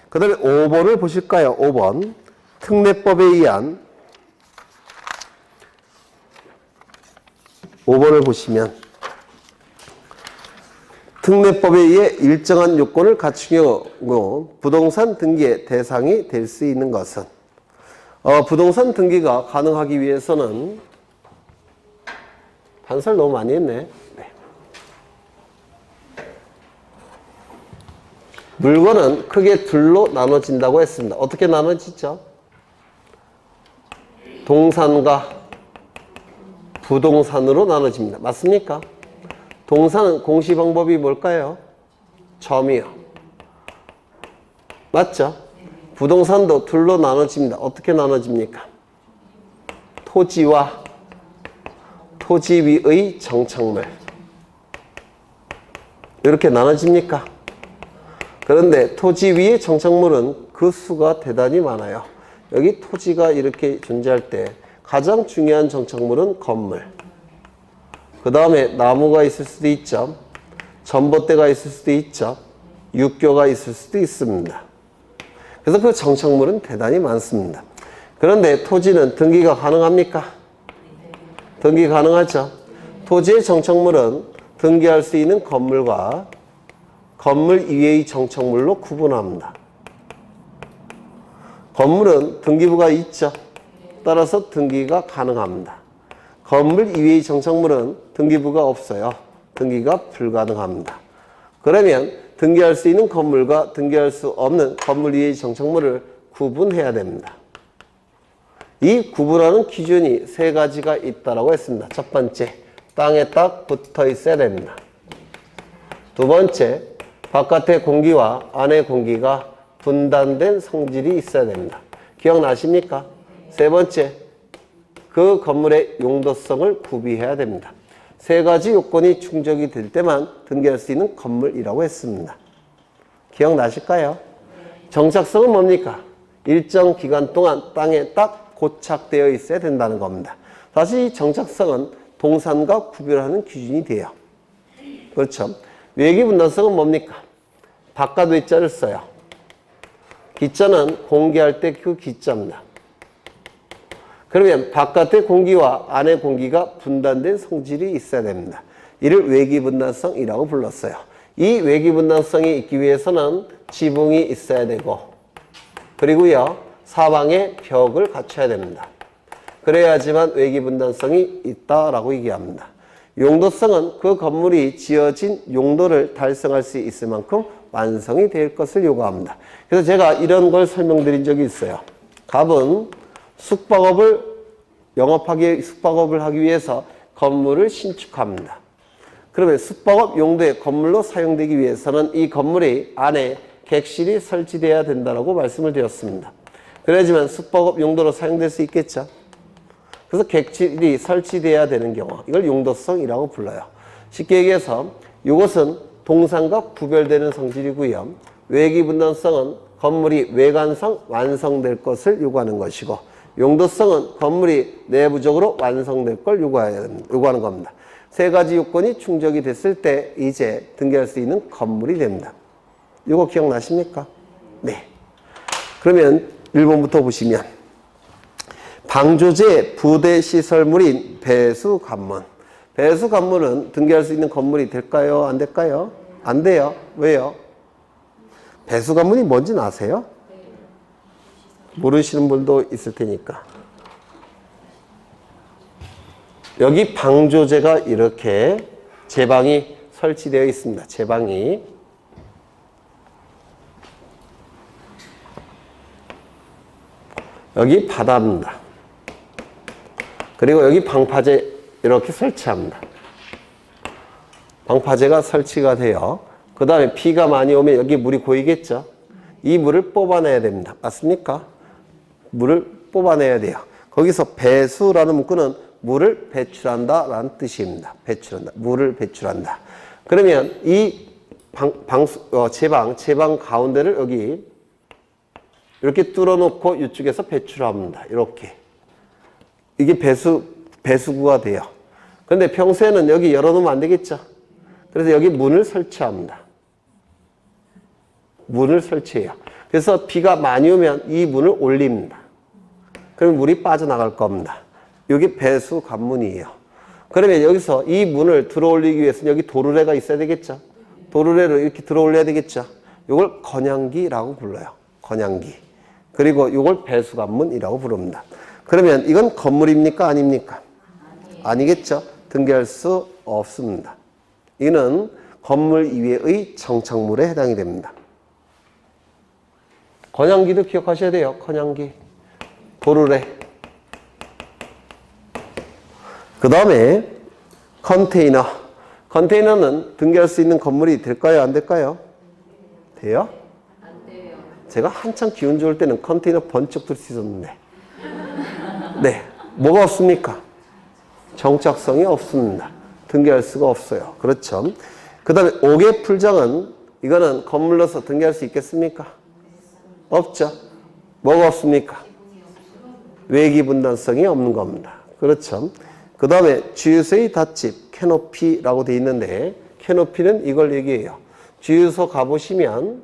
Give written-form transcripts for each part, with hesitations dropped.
그 다음에 5번을 보실까요? 5번. 특례법에 의한 5번을 보시면 특례법에 의해 일정한 요건을 갖춘 경우 부동산 등기의 대상이 될 수 있는 것은 부동산 등기가 가능하기 위해서는 반설 너무 많이 했네. 물건은 크게 둘로 나눠진다고 했습니다. 어떻게 나눠지죠? 동산과 부동산으로 나눠집니다. 맞습니까? 동산은 공시 방법이 뭘까요? 점이요. 맞죠? 부동산도 둘로 나눠집니다. 어떻게 나눠집니까? 토지와 토지 위의 정착물. 이렇게 나눠집니까? 그런데 토지 위의 정착물은 그 수가 대단히 많아요. 여기 토지가 이렇게 존재할 때 가장 중요한 정착물은 건물. 그 다음에 나무가 있을 수도 있죠. 전봇대가 있을 수도 있죠. 육교가 있을 수도 있습니다. 그래서 그 정착물은 대단히 많습니다. 그런데 토지는 등기가 가능합니까? 등기 가능하죠. 토지의 정착물은 등기할 수 있는 건물과 건물 이외의 정착물로 구분합니다. 건물은 등기부가 있죠. 따라서 등기가 가능합니다. 건물 이외의 정착물은 등기부가 없어요. 등기가 불가능합니다. 그러면 등기할 수 있는 건물과 등기할 수 없는 건물 이외의 정착물을 구분해야 됩니다. 이 구분하는 기준이 세 가지가 있다고 했습니다. 첫 번째, 땅에 딱 붙어 있어야 됩니다. 두 번째, 바깥의 공기와 안의 공기가 분단된 성질이 있어야 됩니다. 기억나십니까? 세 번째, 그 건물의 용도성을 구비해야 됩니다. 세 가지 요건이 충족이 될 때만 등기할 수 있는 건물이라고 했습니다. 기억나실까요? 정착성은 뭡니까? 일정 기간 동안 땅에 딱 고착되어 있어야 된다는 겁니다. 사실 이 정착성은 동산과 구별하는 기준이 돼요. 그렇죠? 외기분단성은 뭡니까? 바깥 외자를 써요. 기자는 공기할 때 그 기자입니다. 그러면 바깥의 공기와 안의 공기가 분단된 성질이 있어야 됩니다. 이를 외기분단성이라고 불렀어요. 이 외기분단성이 있기 위해서는 지붕이 있어야 되고, 그리고요, 사방에 벽을 갖춰야 됩니다. 그래야지만 외기분단성이 있다라고 얘기합니다. 용도성은 그 건물이 지어진 용도를 달성할 수 있을 만큼 완성이 될 것을 요구합니다. 그래서 제가 이런 걸 설명드린 적이 있어요. 갑은 숙박업을 하기 위해서 건물을 신축합니다. 그러면 숙박업 용도의 건물로 사용되기 위해서는 이 건물의 안에 객실이 설치되어야 된다고 말씀을 드렸습니다. 그래야지만 숙박업 용도로 사용될 수 있겠죠. 그래서 객실이 설치되어야 되는 경우, 이걸 용도성이라고 불러요. 쉽게 얘기해서 이것은 동산과 구별되는 성질이고요. 외기분단성은 건물이 외관상 완성될 것을 요구하는 것이고, 용도성은 건물이 내부적으로 완성될 걸 요구하는 겁니다. 세 가지 요건이 충족이 됐을 때 이제 등기할 수 있는 건물이 됩니다. 이거 기억나십니까? 네. 그러면 1번부터 보시면 방조제 부대 시설물인 배수관문. 배수관문은 등기할 수 있는 건물이 될까요? 안 될까요? 안 돼요. 왜요? 배수관문이 뭔지 아세요? 모르시는 분도 있을 테니까. 여기 방조제가 이렇게 제방이 설치되어 있습니다. 제방이. 여기 바다입니다. 그리고 여기 방파제 이렇게 설치합니다. 방파제가 설치가 돼요. 그 다음에 비가 많이 오면 여기 물이 고이겠죠. 이 물을 뽑아내야 됩니다. 맞습니까? 물을 뽑아내야 돼요. 거기서 배수라는 문구는 물을 배출한다 라는 뜻입니다. 배출한다. 물을 배출한다. 그러면 이 제방 가운데를 여기 이렇게 뚫어놓고 이쪽에서 배출합니다. 이렇게. 이게 배수구가 돼요. 그런데 평소에는 여기 열어놓으면 안 되겠죠. 그래서 여기 문을 설치합니다. 문을 설치해요. 그래서 비가 많이 오면 이 문을 올립니다. 그럼 물이 빠져나갈 겁니다. 이게 배수 관문이에요. 그러면 여기서 이 문을 들어올리기 위해서는 여기 도르래가 있어야 되겠죠. 도르래로 이렇게 들어올려야 되겠죠. 이걸 건양기라고 불러요. 건양기. 그리고 이걸 배수관문이라고 부릅니다. 그러면 이건 건물입니까? 아닙니까? 아니겠죠. 등기할 수 없습니다. 이는 건물 이외의 정착물에 해당이 됩니다. 건양기도 기억하셔야 돼요. 건양기. 도르래. 그 다음에 컨테이너. 컨테이너는 등기할 수 있는 건물이 될까요? 안 될까요? 돼요? 안 돼요. 제가 한참 기운 좋을 때는 컨테이너 번쩍 들 수 있었는데. 네. 뭐가 없습니까? 정착성이 없습니다. 등기할 수가 없어요. 그렇죠. 그 다음에 5개 풀장은 이거는 건물로서 등기할 수 있겠습니까? 없죠. 뭐가 없습니까? 외기 분단성이 없는 겁니다. 그렇죠. 그 다음에 주유소의 닷집, 캐노피라고 되어 있는데 캐노피는 이걸 얘기해요. 주유소 가보시면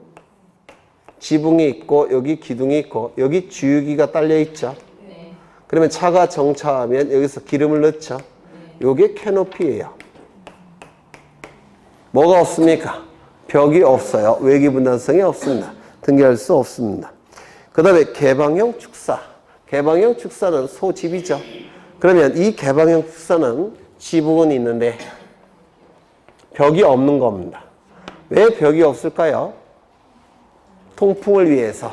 지붕이 있고 여기 기둥이 있고 여기 주유기가 딸려 있죠. 네. 그러면 차가 정차하면 여기서 기름을 넣죠. 요게 캐노피예요. 뭐가 없습니까? 벽이 없어요. 외기 분단성이 없습니다. 등기할 수 없습니다. 그 다음에 개방형 축사. 개방형 축사는 소집이죠. 그러면 이 개방형 축사는 지붕은 있는데 벽이 없는 겁니다. 왜 벽이 없을까요? 통풍을 위해서.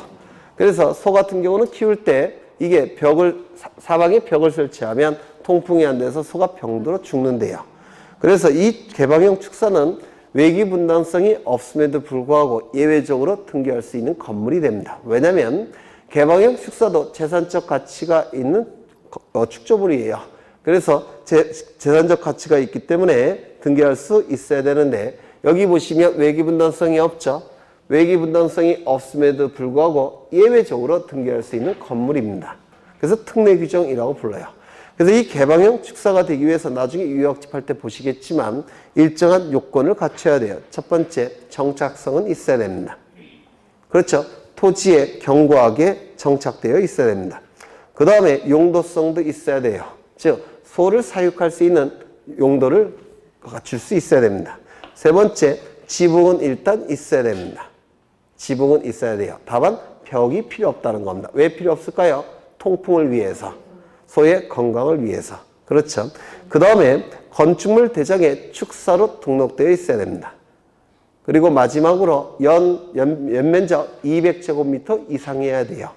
그래서 소 같은 경우는 키울 때 이게 벽을 사방에 벽을 설치하면 통풍이 안 돼서 소가 병들어 죽는데요. 그래서 이 개방형 축사는 외기 분단성이 없음에도 불구하고 예외적으로 등기할 수 있는 건물이 됩니다. 왜냐하면 개방형 축사도 재산적 가치가 있는 축조물이에요. 그래서 재산적 가치가 있기 때문에 등기할 수 있어야 되는데 여기 보시면 외기 분단성이 없죠. 외기 분단성이 없음에도 불구하고 예외적으로 등기할 수 있는 건물입니다. 그래서 특례 규정이라고 불러요. 그래서 이 개방형 축사가 되기 위해서 나중에 유역집 할 때 보시겠지만 일정한 요건을 갖춰야 돼요. 첫 번째, 정착성은 있어야 됩니다. 그렇죠. 토지에 견고하게 정착되어 있어야 됩니다. 그 다음에 용도성도 있어야 돼요. 즉 소를 사육할 수 있는 용도를 갖출 수 있어야 됩니다. 세 번째, 지붕은 일단 있어야 됩니다. 지붕은 있어야 돼요. 다만 벽이 필요 없다는 겁니다. 왜 필요 없을까요? 통풍을 위해서, 소의 건강을 위해서. 그렇죠. 그 다음에 건축물 대장에 축사로 등록되어 있어야 됩니다. 그리고 마지막으로 연면적 200제곱미터 이상이어야 돼요.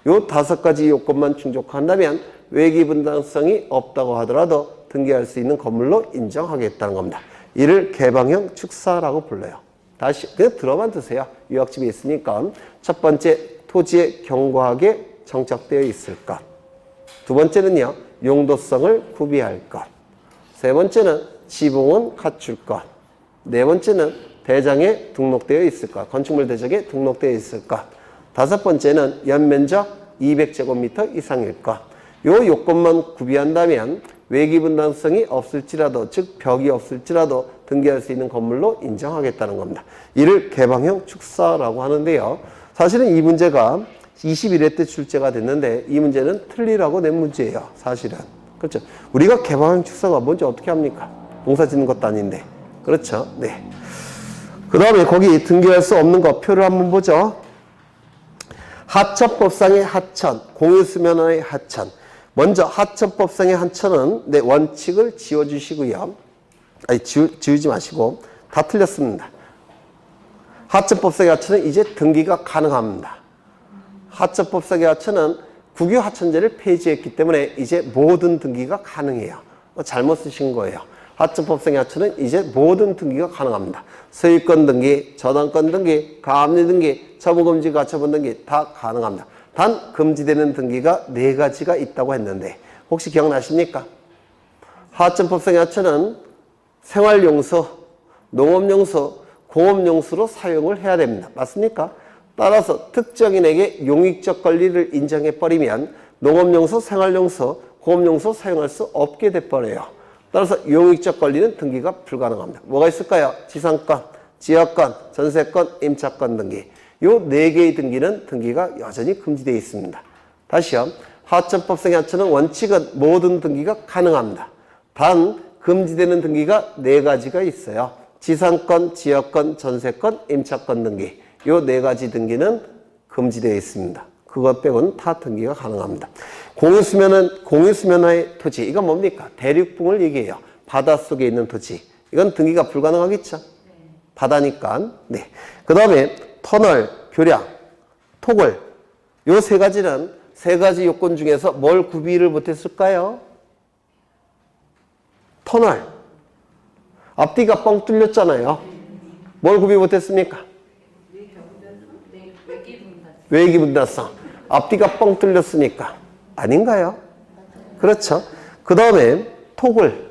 요 5가지 요건만 충족한다면 외기 분단성이 없다고 하더라도 등기할 수 있는 건물로 인정하겠다는 겁니다. 이를 개방형 축사라고 불러요. 다시 그냥 들어만 두세요. 유역집에 있으니까. 첫 번째, 토지에 견고하게 정착되어 있을 것. 두 번째는요, 용도성을 구비할 것. 세 번째는 지붕은 갖출 것. 네 번째는 대장에 등록되어 있을 것. 건축물 대장에 등록되어 있을 것. 다섯 번째는 연면적 200제곱미터 이상일 것. 요 요건만 구비한다면 외기 분단성이 없을지라도, 즉 벽이 없을지라도 등기할 수 있는 건물로 인정하겠다는 겁니다. 이를 개방형 축사라고 하는데요. 사실은 이 문제가 21회 때 출제가 됐는데 이 문제는 틀리라고 낸 문제예요. 사실은. 그렇죠. 우리가 개방형 축사가 뭔지 어떻게 합니까? 농사 짓는 것도 아닌데. 그렇죠. 네. 그 다음에 거기 등기할 수 없는 거 표를 한번 보죠. 하천법상의 하천, 공유수면의 하천. 먼저 하천법상의 하천은 네, 원칙을 지워주시고요. 아니 지우지 마시고 다 틀렸습니다. 하천법상의 하천은 이제 등기가 가능합니다. 하천법상의 하천은 국유 하천제를 폐지했기 때문에 이제 모든 등기가 가능해요. 잘못 쓰신 거예요. 하천법상의 하천은 이제 모든 등기가 가능합니다. 소유권 등기, 저당권 등기, 가압류 등기, 처분금지 가처분 등기 다 가능합니다. 단 금지되는 등기가 4가지가 있다고 했는데 혹시 기억나십니까? 하천법상의 하천은 생활용수, 농업용수, 공업용수로 사용을 해야 됩니다. 맞습니까? 따라서 특정인에게 용익적 권리를 인정해버리면 농업용수, 생활용수, 공업용수 사용할 수 없게 돼버려요. 따라서 용익적 권리는 등기가 불가능합니다. 뭐가 있을까요? 지상권, 지역권, 전세권, 임차권 등기. 요 네 개의 등기는 등기가 여전히 금지되어 있습니다. 다시요. 하천법상의 하천은 원칙은 모든 등기가 가능합니다. 단 금지되는 등기가 네 가지가 있어요. 지상권, 지역권, 전세권, 임차권 등기. 요 네 가지 등기는 금지되어 있습니다. 그것 빼고는 다 등기가 가능합니다. 공유수면화의 토지. 이건 뭡니까? 대륙붕을 얘기해요. 바닷속에 있는 토지. 이건 등기가 불가능하겠죠? 바다니까. 네. 그 다음에 터널, 교량, 토굴. 요 세 가지는 세 가지 요건 중에서 뭘 구비를 못했을까요? 터널. 앞뒤가 뻥 뚫렸잖아요. 뭘 구비 못했습니까? 외기분단성. 앞뒤가 뻥 뚫렸으니까. 아닌가요? 그렇죠. 그 다음에 토굴.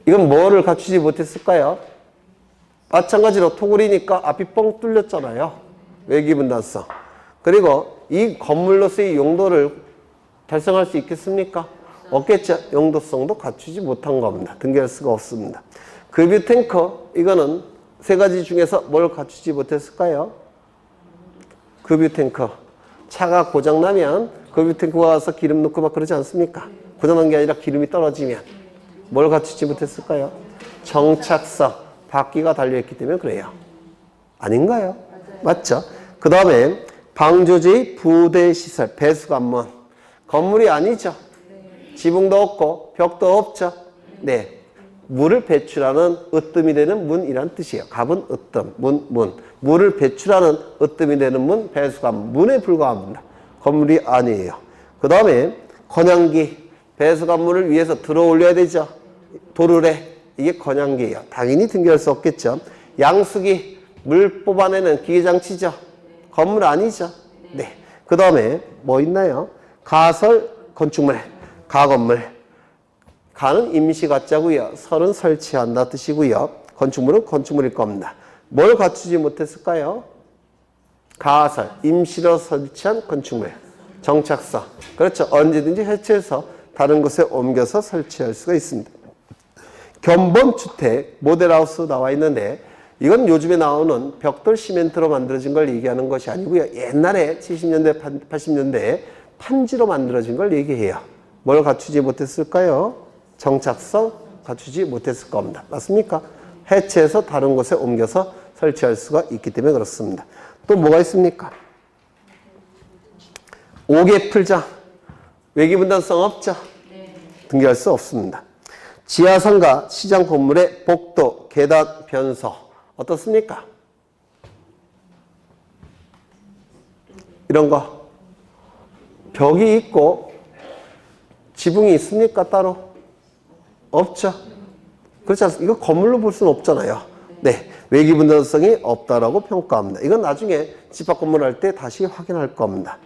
이건 뭐를 갖추지 못했을까요? 마찬가지로 토굴이니까 앞이 뻥 뚫렸잖아요. 외기분단성. 그리고 이 건물로서의 용도를 달성할 수 있겠습니까? 없겠죠. 용도성도 갖추지 못한 겁니다. 등기할 수가 없습니다. 급유 탱커, 이거는 세 가지 중에서 뭘 갖추지 못했을까요? 급유 탱커. 차가 고장나면 급유 탱커가 와서 기름 넣고 막 그러지 않습니까? 고장난 게 아니라 기름이 떨어지면 뭘 갖추지 못했을까요? 정착성. 바퀴가 달려있기 때문에 그래요. 아닌가요? 맞죠? 그 다음에 방조제의 부대시설, 배수관문. 건물이 아니죠. 지붕도 없고 벽도 없죠. 네. 물을 배출하는 으뜸이 되는 문이란 뜻이에요. 갑은 으뜸, 문. 물을 배출하는 으뜸이 되는 문, 배수관문. 문에 불과합니다. 건물이 아니에요. 그 다음에 건양기. 배수관문을 위해서 들어 올려야 되죠. 도르래. 이게 건양기예요. 당연히 등기할 수 없겠죠. 양수기. 물 뽑아내는 기계장치죠. 건물 아니죠. 네. 그 다음에 뭐 있나요? 가설 건축물. 가건물. 가는 임시가짜고요. 설은 설치한다 뜻이고요. 건축물은 건축물일 겁니다. 뭘 갖추지 못했을까요? 가설, 임시로 설치한 건축물. 정착성. 그렇죠. 언제든지 해체해서 다른 곳에 옮겨서 설치할 수가 있습니다. 견본주택, 모델하우스 나와 있는데 이건 요즘에 나오는 벽돌 시멘트로 만들어진 걸 얘기하는 것이 아니고요. 옛날에 70년대, 80년대에 판지로 만들어진 걸 얘기해요. 뭘 갖추지 못했을까요? 정착성 갖추지 못했을 겁니다. 맞습니까? 해체해서 다른 곳에 옮겨서 설치할 수가 있기 때문에 그렇습니다. 또 뭐가 있습니까? 5개 풀장. 외기분단성 없죠? 등기할 수 없습니다. 지하상가 시장 건물의 복도, 계단, 변소. 어떻습니까? 이런 거. 벽이 있고 지붕이 있습니까? 따로? 없죠. 그렇지 않습니까? 이거 건물로 볼 수는 없잖아요. 네. 외기분단성이 없다라고 평가합니다. 이건 나중에 집합건물 할 때 다시 확인할 겁니다.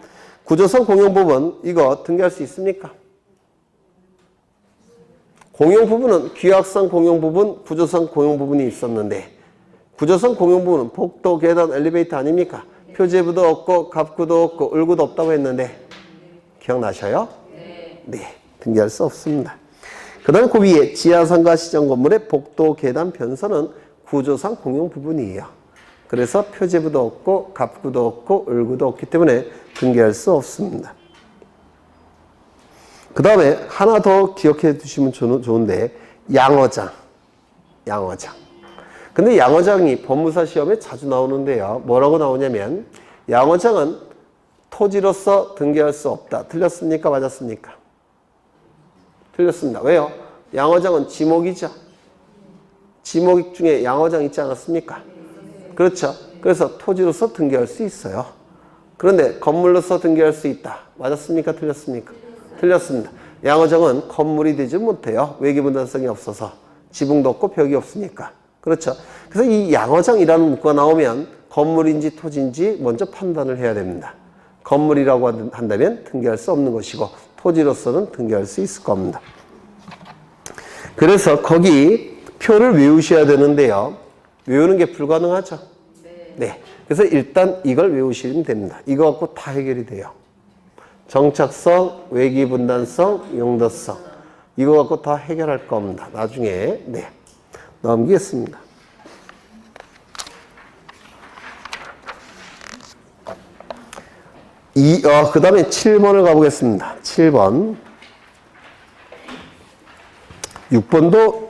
구조성 공용부분, 이거 등기할 수 있습니까? 공용부분은 규약성 공용부분, 구조성 공용부분이 있었는데, 구조성 공용부분은 복도, 계단, 엘리베이터 아닙니까? 표제부도 없고, 갑구도 없고, 을구도 없다고 했는데, 기억나셔요? 네. 등기할 수 없습니다. 그 다음에 그 위에 지하상가 시장 건물의 복도, 계단, 변선은 구조상 공용 부분이에요. 그래서 표제부도 없고, 갑구도 없고, 을구도 없기 때문에 등기할 수 없습니다. 그 다음에 하나 더 기억해 두시면 좋은데, 양어장. 근데 양어장이 법무사 시험에 자주 나오는데요. 뭐라고 나오냐면, 양어장은 토지로서 등기할 수 없다. 틀렸습니까? 맞았습니까? 틀렸습니다. 왜요? 양어장은 지목이죠. 지목 중에 양어장 있지 않았습니까? 그렇죠. 그래서 토지로서 등기할 수 있어요. 그런데 건물로서 등기할 수 있다. 맞았습니까? 틀렸습니까? 틀렸습니다. 양어장은 건물이 되지 못해요. 외기분단성이 없어서. 지붕도 없고 벽이 없으니까. 그렇죠. 그래서 이 양어장이라는 문구가 나오면 건물인지 토지인지 먼저 판단을 해야 됩니다. 건물이라고 한다면 등기할 수 없는 것이고 토지로서는 등기할 수 있을 겁니다. 그래서 거기 표를 외우셔야 되는데요. 외우는 게 불가능하죠? 네. 그래서 일단 이걸 외우시면 됩니다. 이거 갖고 다 해결이 돼요. 정착성, 외기분단성, 용도성. 이거 갖고 다 해결할 겁니다. 나중에. 네. 넘기겠습니다. 그 다음에 7번을 가보겠습니다. 7번. 6번도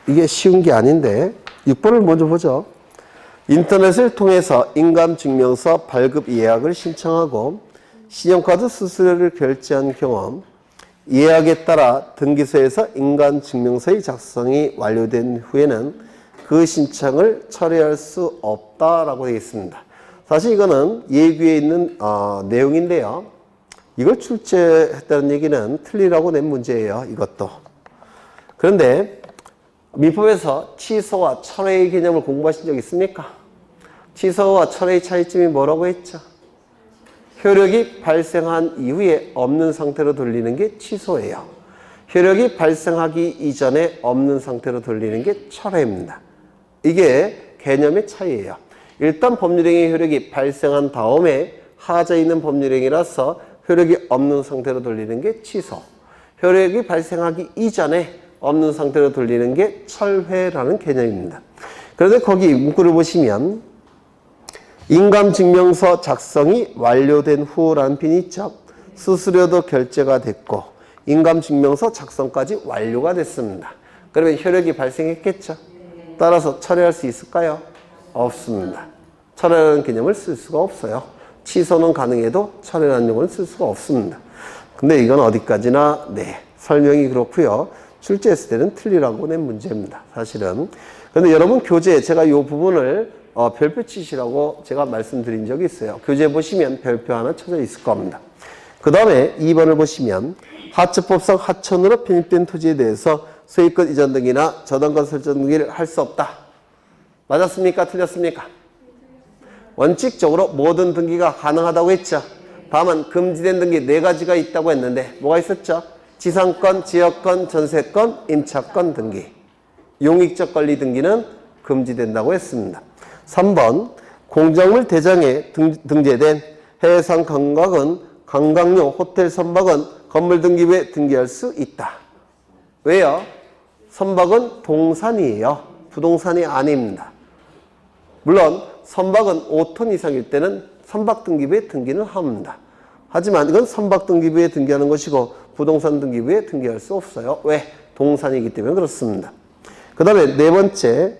이게 쉬운 게 아닌데 6번을 먼저 보죠. 인터넷을 통해서 인감증명서 발급 예약을 신청하고 신용카드 수수료를 결제한 경험, 예약에 따라 등기소에서 인감증명서의 작성이 완료된 후에는 그 신청을 철회할 수 없다라고 되어 있습니다. 사실 이거는 예규에 있는 내용인데요. 이걸 출제했다는 얘기는 틀리라고 낸 문제예요. 이것도. 그런데 민법에서 취소와 철회의 개념을 공부하신 적 있습니까? 취소와 철회의 차이점이 뭐라고 했죠? 효력이 발생한 이후에 없는 상태로 돌리는 게 취소예요. 효력이 발생하기 이전에 없는 상태로 돌리는 게 철회입니다. 이게 개념의 차이예요. 일단 법률행위 효력이 발생한 다음에 하자에 있는 법률행위라서 효력이 없는 상태로 돌리는 게 취소. 효력이 발생하기 이전에 없는 상태로 돌리는 게 철회라는 개념입니다. 그런데 거기 문구를 보시면 인감증명서 작성이 완료된 후라는 핀이 있죠. 수수료도 결제가 됐고 인감증명서 작성까지 완료가 됐습니다. 그러면 효력이 발생했겠죠. 따라서 철회할 수 있을까요? 없습니다. 철회라는 개념을 쓸 수가 없어요. 취소는 가능해도 철회라는 용어는 쓸 수가 없습니다. 근데 이건 어디까지나 설명이 그렇고요. 출제했을 때는 틀리라고 낸 문제입니다. 사실은. 그런데 여러분 교재에 제가 이 부분을 별표 치시라고 제가 말씀드린 적이 있어요. 교재 보시면 별표 하나 쳐져 있을 겁니다. 그 다음에 2번을 보시면 하천법상 하천으로 편입된 토지에 대해서 소유권 이전 등기나 저당권 설정 등기를 할 수 없다. 맞았습니까? 틀렸습니까? 원칙적으로 모든 등기가 가능하다고 했죠. 다만 금지된 등기 4가지가 있다고 했는데 뭐가 있었죠? 지상권, 지역권, 전세권, 임차권 등기. 용익적 권리 등기는 금지된다고 했습니다. 3번 공작물 대장에 등재된 해상 관광은 관광용 호텔 선박은 건물 등기부에 등기할 수 있다. 왜요? 선박은 동산이에요. 부동산이 아닙니다. 물론 선박은 5톤 이상일 때는 선박 등기부에 등기는 합니다. 하지만 이건 선박 등기부에 등기하는 것이고 부동산 등기부에 등기할 수 없어요. 왜? 동산이기 때문에 그렇습니다. 그 다음에 4번째,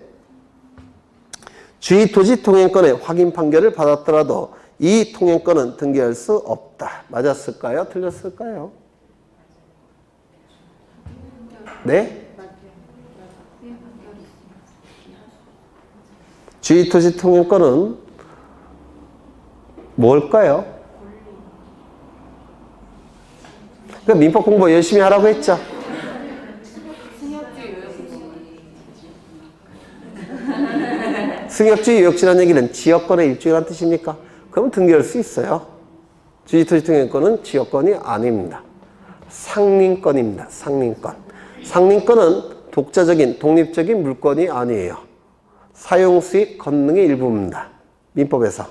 주의토지 통행권의 확인 판결을 받았더라도 이 통행권은 등기할 수 없다. 맞았을까요? 틀렸을까요? 네? 주의토지 통행권은 뭘까요? 그 민법 공부 열심히 하라고 했죠? 승역주의 유역지라는 얘기는 지역권의 일종이라는 뜻입니까? 그럼 등기할 수 있어요. 주의토지 통행권은 지역권이 아닙니다. 상린권입니다. 상린권. 상린권은 독자적인 독립적인 물권이 아니에요. 사용수익 권능의 일부입니다. 민법에서.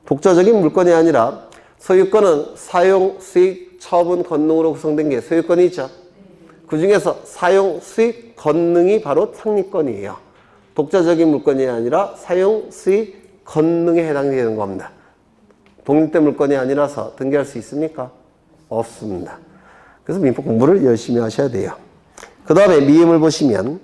독자적인 물권이 아니라 소유권은 사용수익 처분 권능으로 구성된 게 소유권이죠. 그 중에서 사용수익 권능이 바로 상린권이에요. 독자적인 물권이 아니라 사용수익 권능에 해당되는 겁니다. 독립된 물권이 아니라서 등기할 수 있습니까? 없습니다. 그래서 민법 공부를 열심히 하셔야 돼요. 그 다음에 미음을 보시면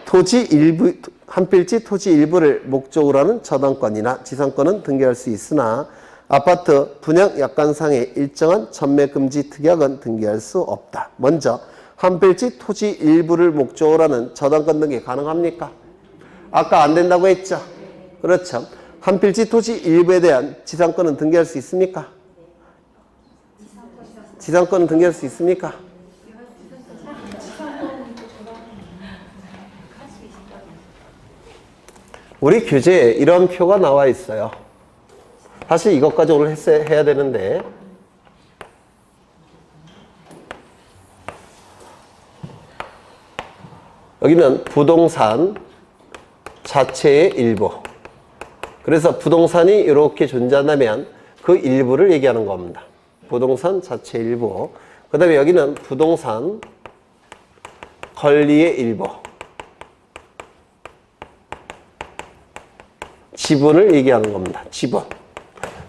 토지 일부, 한 필지 토지 일부를 목적으로 하는 저당권이나 지상권은 등기할 수 있으나 아파트 분양 약관상의 일정한 전매 금지 특약은 등기할 수 없다. 먼저 한 필지 토지 일부를 목적으로 하는 저당권 등기 가능합니까? 아까 안 된다고 했죠? 그렇죠. 한 필지 토지 일부에 대한 지상권은 등기할 수 있습니까? 지상권은 등기할 수 있습니까? 우리 교재에 이런 표가 나와 있어요. 사실 이것까지 오늘 해야 되는데 여기는 부동산 자체의 일부. 그래서 부동산이 이렇게 존재한다면 그 일부를 얘기하는 겁니다. 부동산 자체 일부. 그 다음에 여기는 부동산 권리의 일부. 지분을 얘기하는 겁니다. 지분.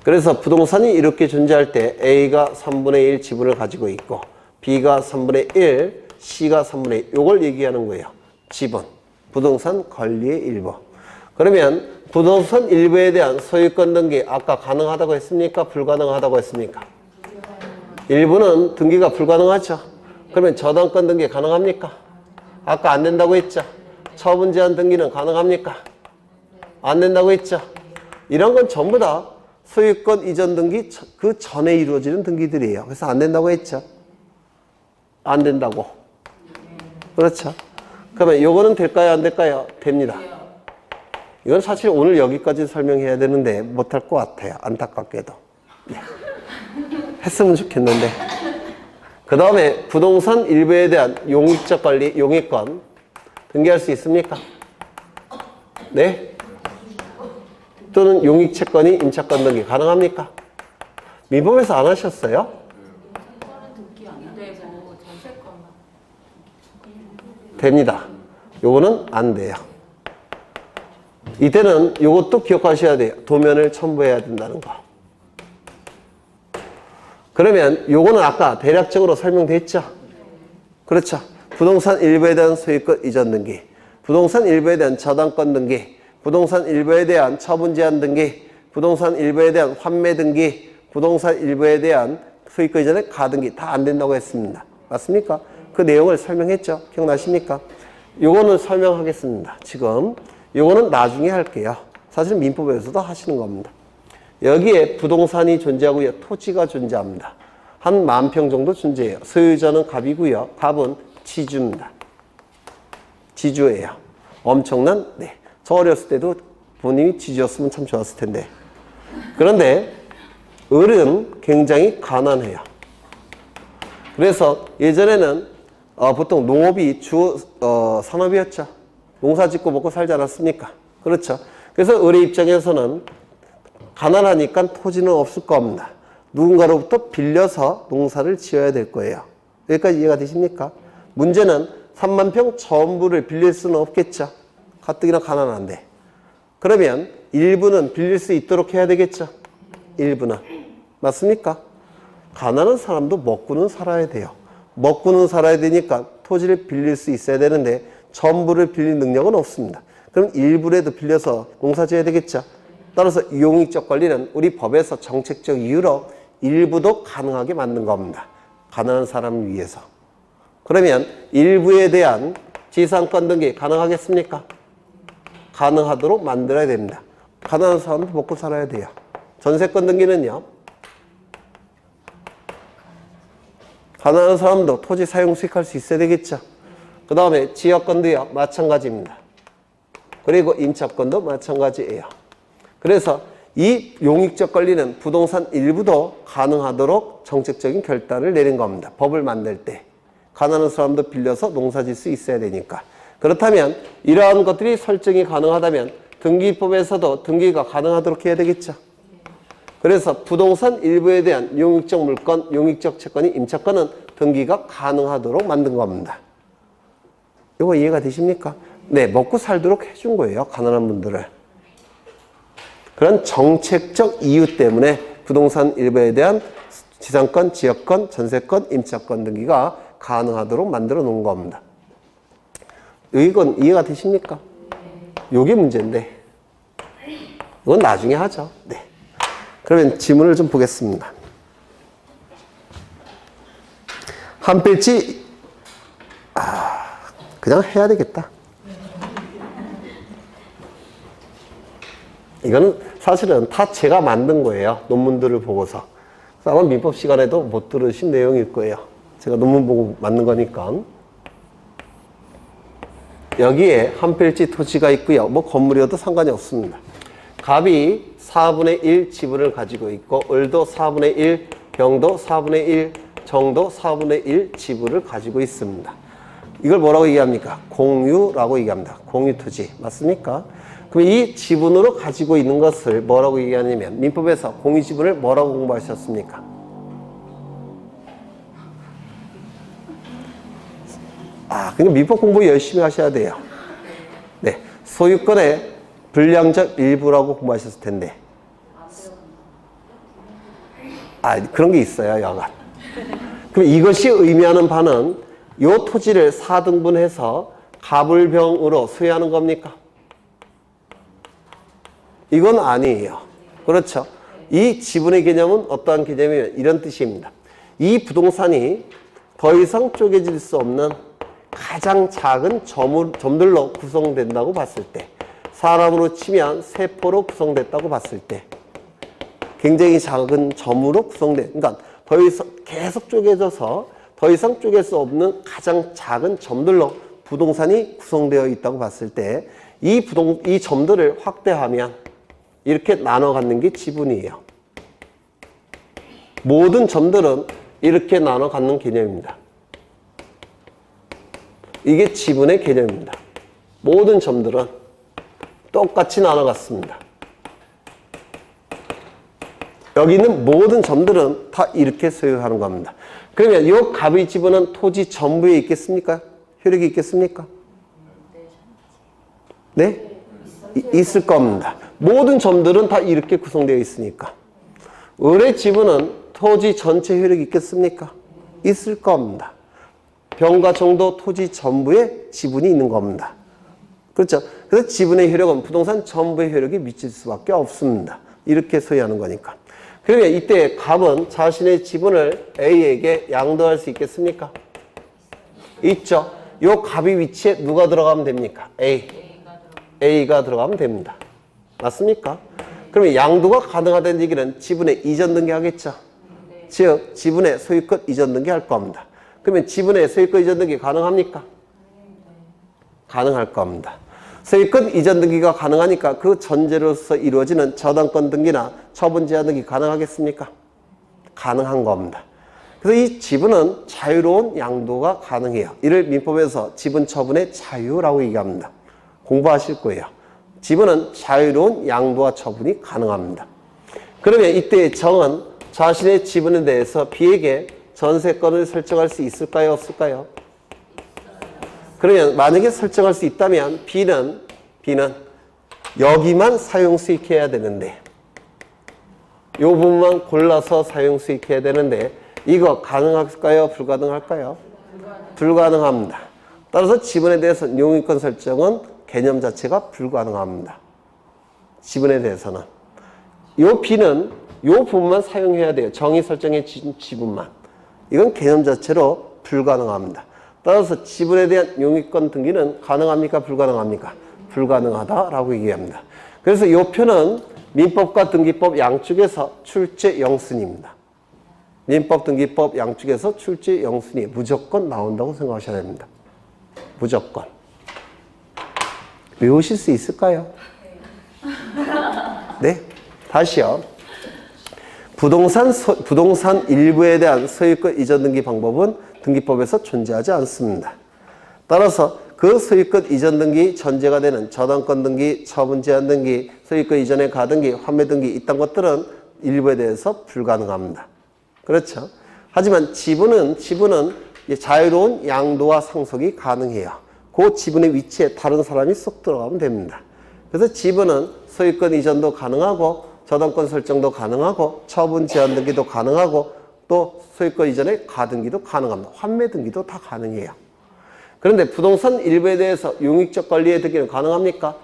그래서 부동산이 이렇게 존재할 때 A가 3분의 1 지분을 가지고 있고 B가 3분의 1, C가 3분의 1 이걸 얘기하는 거예요. 지분, 부동산 권리의 일부. 그러면 부동산 일부에 대한 소유권 등기 아까 가능하다고 했습니까? 불가능하다고 했습니까? 일부는 등기가 불가능하죠. 그러면 저당권 등기 가능합니까? 아까 안 된다고 했죠. 처분 제한 등기는 가능합니까? 안 된다고 했죠. 이런 건 전부 다 소유권 이전 등기 그 전에 이루어지는 등기들이에요. 그래서 안 된다고 했죠. 안 된다고. 그렇죠. 그러면 요거는 될까요? 안 될까요? 됩니다. 이건 사실 오늘 여기까지 설명해야 되는데 못할 것 같아요. 안타깝게도. 네. 했으면 좋겠는데. 그 다음에 부동산 일부에 대한 용익적 관리, 용익권 등기할 수 있습니까? 네? 또는 용익채권이 임차권 등기 가능합니까? 민법에서 안 하셨어요? 됩니다. 요거는 안 돼요. 이때는 요것도 기억하셔야 돼요. 도면을 첨부해야 된다는 거. 그러면 요거는 아까 대략적으로 설명됐죠? 그렇죠. 부동산 일부에 대한 소유권 이전 등기, 부동산 일부에 대한 저당권 등기, 부동산 일부에 대한 처분 제한 등기, 부동산 일부에 대한 환매 등기, 부동산 일부에 대한 소유권 이전의 가등기 다 안 된다고 했습니다. 맞습니까? 그 내용을 설명했죠? 기억나십니까? 요거는 설명하겠습니다. 지금 요거는 나중에 할게요. 사실 민법에서도 하시는 겁니다. 여기에 부동산이 존재하고요. 토지가 존재합니다. 한 10,000평 정도 존재해요. 소유자는 갑이고요. 갑은 지주입니다. 지주예요. 엄청난, 네. 저 어렸을 때도 부모님이 지주였으면 참 좋았을 텐데. 그런데 을은 굉장히 가난해요. 그래서 예전에는 보통 농업이 주 산업이었죠. 농사 짓고 먹고 살지 않았습니까? 그렇죠. 그래서 을의 입장에서는 가난하니까 토지는 없을 겁니다. 누군가로부터 빌려서 농사를 지어야 될 거예요. 여기까지 이해가 되십니까? 문제는 30,000평 전부를 빌릴 수는 없겠죠. 가뜩이나 가난한데. 그러면 일부는 빌릴 수 있도록 해야 되겠죠. 일부는. 맞습니까? 가난한 사람도 먹고는 살아야 돼요. 먹고는 살아야 되니까 토지를 빌릴 수 있어야 되는데 전부를 빌릴 능력은 없습니다. 그럼 일부라도 빌려서 농사 지어야 되겠죠. 따라서 용익적 권리는 우리 법에서 정책적 이유로 일부도 가능하게 만든 겁니다. 가난한 사람을 위해서. 그러면 일부에 대한 지상권 등기 가능하겠습니까? 가능하도록 만들어야 됩니다. 가난한 사람도 먹고 살아야 돼요. 전세권 등기는요. 가난한 사람도 토지 사용 수익할 수 있어야 되겠죠. 그 다음에 지역권도요. 마찬가지입니다. 그리고 임차권도 마찬가지예요. 그래서 이 용익적 권리는 부동산 일부도 가능하도록 정책적인 결단을 내린 겁니다. 법을 만들 때. 가난한 사람도 빌려서 농사 짓 수 있어야 되니까. 그렇다면 이러한 것들이 설정이 가능하다면 등기법에서도 등기가 가능하도록 해야 되겠죠. 그래서 부동산 일부에 대한 용익적 물권, 용익적 채권이 임차권은 등기가 가능하도록 만든 겁니다. 이거 이해가 되십니까? 네, 먹고 살도록 해준 거예요. 가난한 분들을. 그런 정책적 이유 때문에 부동산 일부에 대한 지상권, 지역권, 전세권, 임차권 등기가 가능하도록 만들어 놓은 겁니다. 이건 이해가 되십니까? 이게 문제인데 이건 나중에 하죠. 네. 그러면 지문을 좀 보겠습니다. 한 필지 그냥 해야 되겠다. 이거는 사실은 다 제가 만든 거예요. 논문들을 보고서. 아마 민법 시간에도 못 들으신 내용일 거예요. 제가 논문 보고 만든 거니까. 여기에 한 필지 토지가 있고요. 뭐 건물이어도 상관이 없습니다. 갑이 4분의 1 지분을 가지고 있고 을도 4분의 1, 병도 4분의 1, 정도 4분의 1 지분을 가지고 있습니다. 이걸 뭐라고 얘기합니까? 공유라고 얘기합니다. 공유 토지. 맞습니까? 그럼 이 지분으로 가지고 있는 것을 뭐라고 얘기하냐면 민법에서 공유 지분을 뭐라고 공부하셨습니까? 그러니까 민법 공부 열심히 하셔야 돼요. 네. 소유권의 불량적 일부라고 공부하셨을 텐데. 그런 게 있어요, 여간. 그럼 이것이 의미하는 바는 요 토지를 4등분해서 가불병으로 소유하는 겁니까? 이건 아니에요. 그렇죠? 이 지분의 개념은 어떠한 개념이면 이런 뜻입니다. 이 부동산이 더 이상 쪼개질 수 없는 가장 작은 점들로 구성된다고 봤을 때, 사람으로 치면 세포로 구성됐다고 봤을 때, 굉장히 작은 점으로 구성된, 그러니까 더 이상 계속 쪼개져서 더 이상 쪼갤 수 없는 가장 작은 점들로 부동산이 구성되어 있다고 봤을 때, 이 점들을 확대하면 이렇게 나눠 갖는 게 지분이에요. 모든 점들은 이렇게 나눠 갖는 개념입니다. 이게 지분의 개념입니다. 모든 점들은 똑같이 나눠 갖습니다. 여기 있는 모든 점들은 다 이렇게 소유하는 겁니다. 그러면 이 갑의 지분은 토지 전부에 있겠습니까? 효력이 있겠습니까? 네? 있을 겁니다. 모든 점들은 다 이렇게 구성되어 있으니까. 을의 지분은 토지 전체 효력이 있겠습니까? 있을 겁니다. 병과 정도 토지 전부에 지분이 있는 겁니다. 그렇죠? 그래서 지분의 효력은 부동산 전부의 효력이 미칠 수밖에 없습니다. 이렇게 소유하는 거니까. 그러면 이때 갑은 자신의 지분을 A에게 양도할 수 있겠습니까? 있죠. 이 갑의 위치에 누가 들어가면 됩니까? A가 들어가면 됩니다. 맞습니까? 그러면 양도가 가능하다는 얘기는 지분의 이전 등기하겠죠. 즉 지분의 소유권 이전 등기할 겁니다. 그러면 지분의 소유권 이전 등기 가능합니까? 가능할 겁니다. 소유권 이전 등기가 가능하니까 그 전제로서 이루어지는 저당권 등기나 처분 제한 등기 가능하겠습니까? 가능한 겁니다. 그래서 이 지분은 자유로운 양도가 가능해요. 이를 민법에서 지분 처분의 자유라고 얘기합니다. 공부하실 거예요. 지분은 자유로운 양도와 처분이 가능합니다. 그러면 이때 정은 자신의 지분에 대해서 B에게 전세권을 설정할 수 있을까요? 없을까요? 그러면 만약에 설정할 수 있다면 B는 여기만 사용 수익해야 되는데, 이 부분만 골라서 사용 수익해야 되는데, 이거 가능할까요? 불가능할까요? 불가능합니다. 따라서 지분에 대해서 용익권 설정은 개념 자체가 불가능합니다. 지분에 대해서는. 요 B는 요 부분만 사용해야 돼요. 정의 설정의 지분만. 이건 개념 자체로 불가능합니다. 따라서 지분에 대한 용익권 등기는 가능합니까? 불가능합니까? 불가능하다라고 얘기합니다. 그래서 이 표는 민법과 등기법 양쪽에서 출제 영순입니다. 민법 등기법 양쪽에서 출제 영순이 무조건 나온다고 생각하셔야 됩니다. 무조건. 외우실 수 있을까요? 네? 다시요. 부동산 일부에 대한 소유권 이전 등기 방법은 등기법에서 존재하지 않습니다. 따라서 그 소유권 이전 등기 전제가 되는 저당권 등기, 처분 제한 등기, 소유권 이전의 가등기, 환매 등기 이딴 것들은 일부에 대해서 불가능합니다. 그렇죠? 하지만 지분은 자유로운 양도와 상속이 가능해요. 그 지분의 위치에 다른 사람이 쏙 들어가면 됩니다. 그래서 지분은 소유권 이전도 가능하고 저당권 설정도 가능하고 처분 제한 등기도 가능하고 또 소유권 이전의 가등기도 가능합니다. 환매 등기도 다 가능해요. 그런데 부동산 일부에 대해서 용익적 권리의 등기는 가능합니까?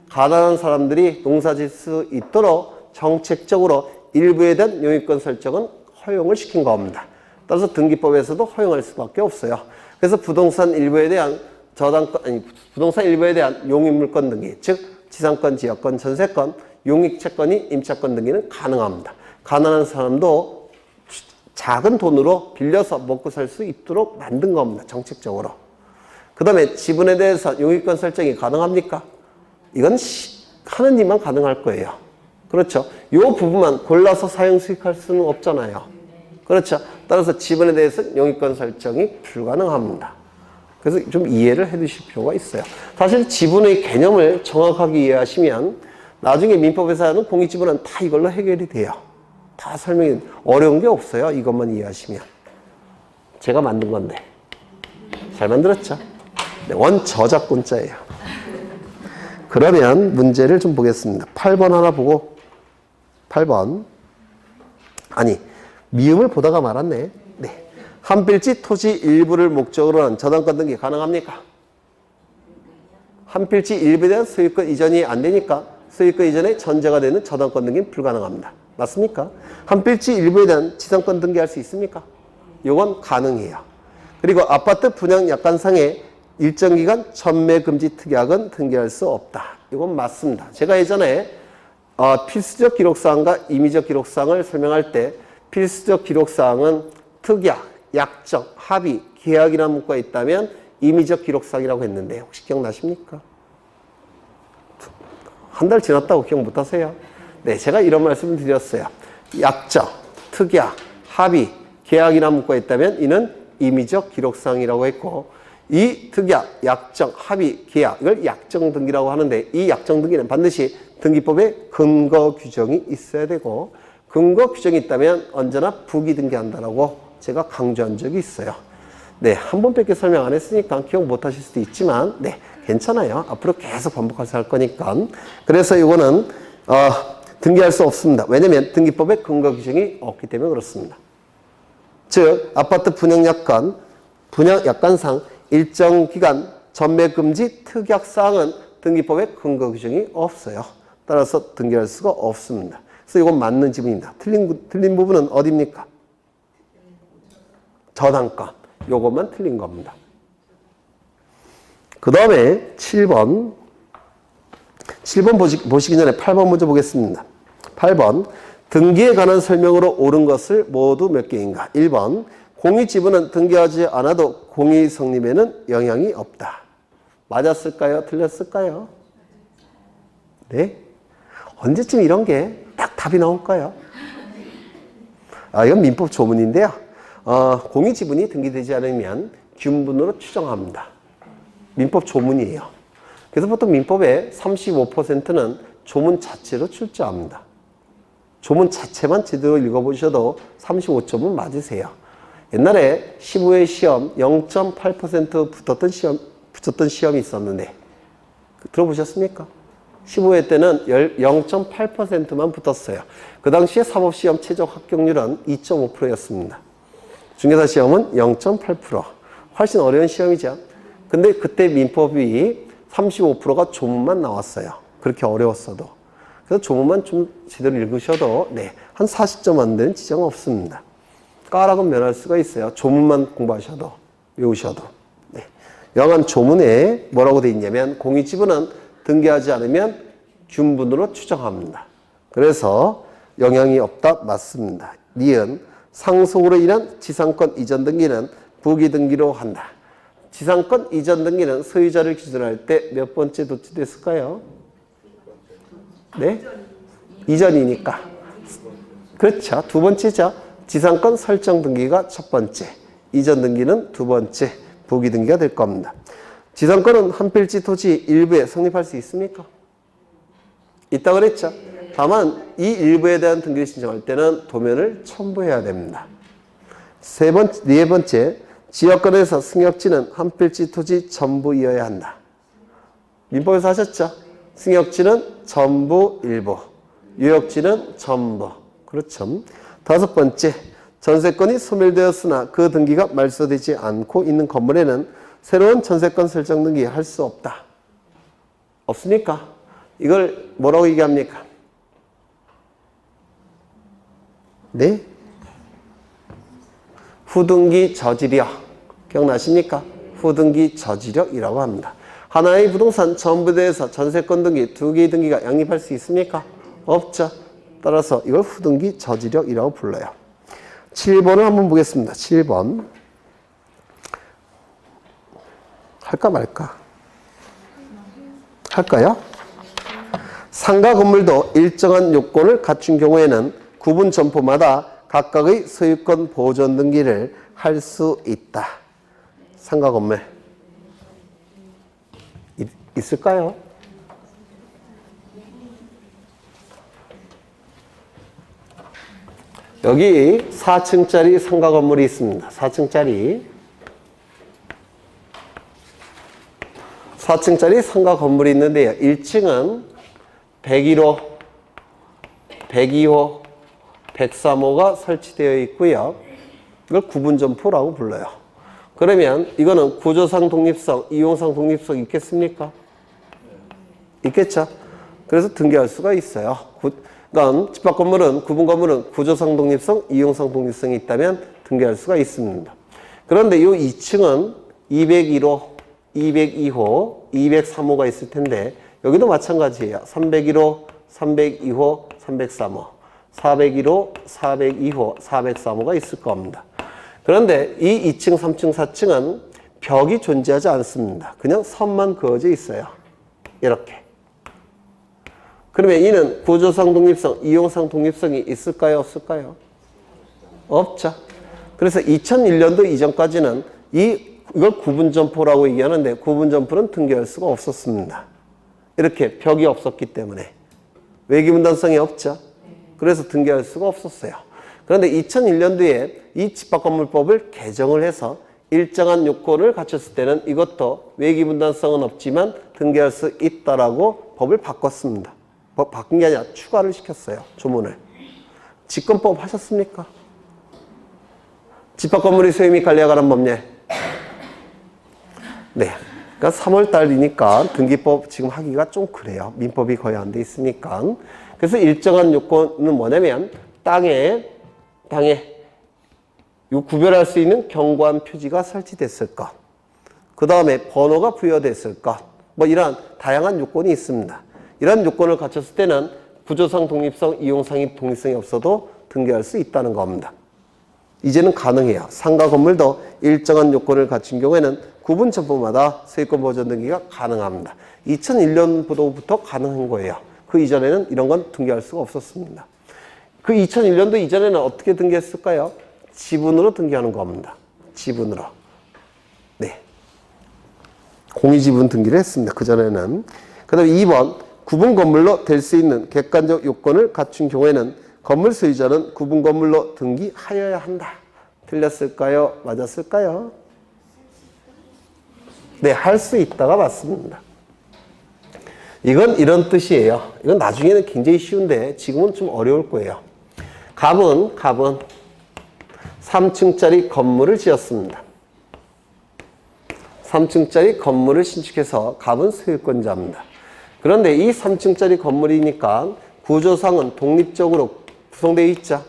가난한 사람들이 농사질 수 있도록 정책적으로 일부에 대한 용익권 설정은 허용을 시킨 겁니다. 따라서 등기법에서도 허용할 수밖에 없어요. 그래서 부동산 일부에 대한 부동산 일부에 대한 용익물권 등기, 즉 지상권, 지역권, 전세권, 용익채권이 임차권 등기는 가능합니다. 가난한 사람도 작은 돈으로 빌려서 먹고 살 수 있도록 만든 겁니다. 정책적으로. 그 다음에 지분에 대해서 용익권 설정이 가능합니까? 이건 하느님만 가능할 거예요. 그렇죠? 이 부분만 골라서 사용 수익할 수는 없잖아요. 그렇죠? 따라서 지분에 대해서 용익권 설정이 불가능합니다. 그래서 좀 이해를 해 두실 필요가 있어요. 사실 지분의 개념을 정확하게 이해하시면 나중에 민법에서 하는 공익지분은 다 이걸로 해결이 돼요. 다 설명이 어려운 게 없어요. 이것만 이해하시면. 제가 만든 건데. 잘 만들었죠? 네, 원저작권자예요. 그러면 문제를 좀 보겠습니다. 8번 하나 보고 8번. 아니, 미음을 보다가 말았네. 네. 한 필지 토지 일부를 목적으로 한 저당권 등기 가능합니까? 한 필지 일부에 대한 소유권 이전이 안 되니까 소유권 이전의 전제가 되는 저당권 등기는 불가능합니다. 맞습니까? 한 필지 일부에 대한 지상권 등기할 수 있습니까? 이건 가능해요. 그리고 아파트 분양 약관상의 일정 기간 전매 금지 특약은 등기할 수 없다. 이건 맞습니다. 제가 예전에 필수적 기록사항과 임의적 기록사항을 설명할 때 필수적 기록사항은 특약, 약정, 합의, 계약이라는 문구가 있다면 임의적 기록사항이라고 했는데 혹시 기억나십니까? 한 달 지났다고 기억 못하세요? 네, 제가 이런 말씀을 드렸어요. 약정, 특약, 합의, 계약이라는 문구가 있다면 이는 임의적 기록사항이라고 했고 이 특약, 약정, 합의, 계약 이걸 약정 등기라고 하는데 이 약정 등기는 반드시 등기법에 근거 규정이 있어야 되고 근거 규정이 있다면 언제나 부기 등기한다라고 제가 강조한 적이 있어요. 네, 한 번밖에 설명 안 했으니까 기억 못 하실 수도 있지만 네, 괜찮아요. 앞으로 계속 반복해서 할 거니까. 그래서 이거는 등기할 수 없습니다. 왜냐하면 등기법에 근거 규정이 없기 때문에 그렇습니다. 즉 아파트 분양 약관상 일정 기간 전매 금지 특약사항은 등기법에 근거 규정이 없어요. 따라서 등기할 수가 없습니다. 그래서 이건 맞는 지문입니다. 틀린 부분은 어디입니까? 저당권. 요것만 틀린 겁니다. 그 다음에 7번. 7번 보시기 전에 8번 먼저 보겠습니다. 8번. 등기에 관한 설명으로 옳은 것을 모두 몇 개인가? 1번. 공익지분은 등기하지 않아도 공익 성립에는 영향이 없다. 맞았을까요? 틀렸을까요? 네? 언제쯤 이런 게 딱 답이 나올까요? 이건 민법 조문인데요. 공익지분이 등기되지 않으면 균분으로 추정합니다. 민법 조문이에요. 그래서 보통 민법의 35%는 조문 자체로 출제합니다. 조문 자체만 제대로 읽어보셔도 35점은 맞으세요. 옛날에 15회 시험 0.8% 붙었던 시험이 있었는데 들어보셨습니까? 15회 때는 0.8%만 붙었어요. 그 당시에 사법시험 최종 합격률은 2.5%였습니다. 중개사 시험은 0.8%. 훨씬 어려운 시험이죠. 근데 그때 민법이 35%가 조문만 나왔어요. 그렇게 어려웠어도. 그래서 조문만 좀 제대로 읽으셔도 한 40점 안 되는 지장은 없습니다. 까락은 면할 수가 있어요. 조문만 공부하셔도, 외우셔도. 여하간 조문에 뭐라고 되어 있냐면 공익지분은 등기하지 않으면 균분으로 추정합니다. 그래서 영향이 없다 맞습니다. 니은 상속으로 인한 지상권 이전 등기는 부기 등기로 한다. 지상권 이전 등기는 소유자를 기준할 때 몇 번째 도출됐을까요? 네? 이전이니까. 그렇죠. 두 번째죠. 지상권 설정 등기가 첫 번째, 이전 등기는 두 번째, 부기 등기가 될 겁니다. 지상권은 한 필지 토지 일부에 성립할 수 있습니까? 있다 그랬죠. 다만 이 일부에 대한 등기를 신청할 때는 도면을 첨부해야 됩니다. 네 번째, 지역권에서 승역지는 한 필지 토지 전부이어야 한다. 민법에서 하셨죠? 승역지는 전부 일부, 유역지는 전부. 그렇죠. 다섯 번째, 전세권이 소멸되었으나 그 등기가 말소되지 않고 있는 건물에는 새로운 전세권 설정 등기 할 수 없다. 없습니까? 이걸 뭐라고 얘기합니까? 네? 후등기 저지력. 기억나십니까? 후등기 저지력이라고 합니다. 하나의 부동산 전부 대해서 전세권 등기, 두 개의 등기가 양립할 수 있습니까? 없죠. 따라서 이걸 후등기 저지력이라고 불러요. 7번을 한번 보겠습니다. 7번. 할까 말까? 할까요? 상가 건물도 일정한 요건을 갖춘 경우에는 구분 점포마다 각각의 소유권 보존 등기를 할 수 있다. 상가 건물. 있을까요? 여기 4층짜리 상가 건물이 있습니다. 4층짜리 상가 건물이 있는데요. 1층은 101호, 102호, 103호가 설치되어 있고요. 이걸 구분점포라고 불러요. 그러면 이거는 구조상 독립성, 이용상 독립성 있겠습니까? 있겠죠. 그래서 등기할 수가 있어요. 그러니까 집합 건물은, 구분 건물은 구조상 독립성, 이용상 독립성이 있다면 등기할 수가 있습니다. 그런데 이 2층은 201호, 202호, 203호가 있을 텐데 여기도 마찬가지예요. 301호, 302호, 303호, 401호, 402호, 403호가 있을 겁니다. 그런데 이 2층, 3층, 4층은 벽이 존재하지 않습니다. 그냥 선만 그어져 있어요. 이렇게. 그러면 이는 구조상 독립성, 이용상 독립성이 있을까요? 없을까요? 없죠. 그래서 2001년도 이전까지는 이걸 구분점포라고 얘기하는데 구분점포는 등기할 수가 없었습니다. 이렇게 벽이 없었기 때문에. 외기분단성이 없죠. 그래서 등기할 수가 없었어요. 그런데 2001년도에 이 집합건물법을 개정을 해서 일정한 요건을 갖췄을 때는 이것도 외기분단성은 없지만 등기할 수 있다라고 법을 바꿨습니다. 법 바꾼 게 아니라 추가를 시켰어요. 조문을. 집권법 하셨습니까? 집합건물의 소유 및 관리에 관한 법률. 네. 그러니까 3월 달이니까 등기법 지금 하기가 좀 그래요. 민법이 거의 안 돼 있으니까. 그래서 일정한 요건은 뭐냐면 땅에 구별할 수 있는 경고한 표지가 설치됐을 것. 그 다음에 번호가 부여됐을 것. 뭐 이러한 다양한 요건이 있습니다. 이런 요건을 갖췄을 때는 구조상 독립성, 이용상 독립성이 없어도 등기할 수 있다는 겁니다. 이제는 가능해요. 상가 건물도 일정한 요건을 갖춘 경우에는 구분 점포마다 소유권 보존 등기가 가능합니다. 2001년부터 가능한 거예요. 그 이전에는 이런 건 등기할 수가 없었습니다. 그 2001년도 이전에는 어떻게 등기했을까요? 지분으로 등기하는 겁니다. 지분으로. 네. 공유지분 등기를 했습니다. 그전에는. 그 다음에 2번. 구분 건물로 될 수 있는 객관적 요건을 갖춘 경우에는 건물 소유자는 구분 건물로 등기하여야 한다. 틀렸을까요? 맞았을까요? 네, 할 수 있다가 맞습니다. 이건 이런 뜻이에요. 이건 나중에는 굉장히 쉬운데 지금은 좀 어려울 거예요. 갑은 3층짜리 건물을 지었습니다. 3층짜리 건물을 신축해서 갑은 소유권자입니다. 그런데 이 3층짜리 건물이니까 구조상은 독립적으로 구성되어 있죠.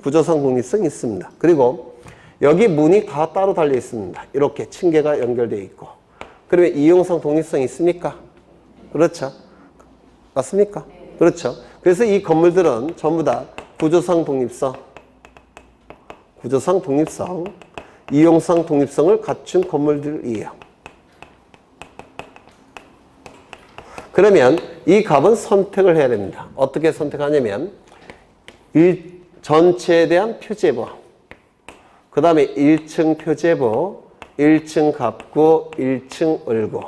구조상 독립성이 있습니다. 그리고 여기 문이 다 따로 달려 있습니다. 이렇게 층계가 연결되어 있고. 그러면 이용상 독립성이 있습니까? 그렇죠. 맞습니까? 그렇죠. 그래서 이 건물들은 전부 다 구조상 독립성, 이용상 독립성을 갖춘 건물들이에요. 그러면 이 값은 선택을 해야 됩니다. 어떻게 선택하냐면 전체에 대한 표제부, 그 다음에 1층 표제부, 1층 갑구, 1층 을구,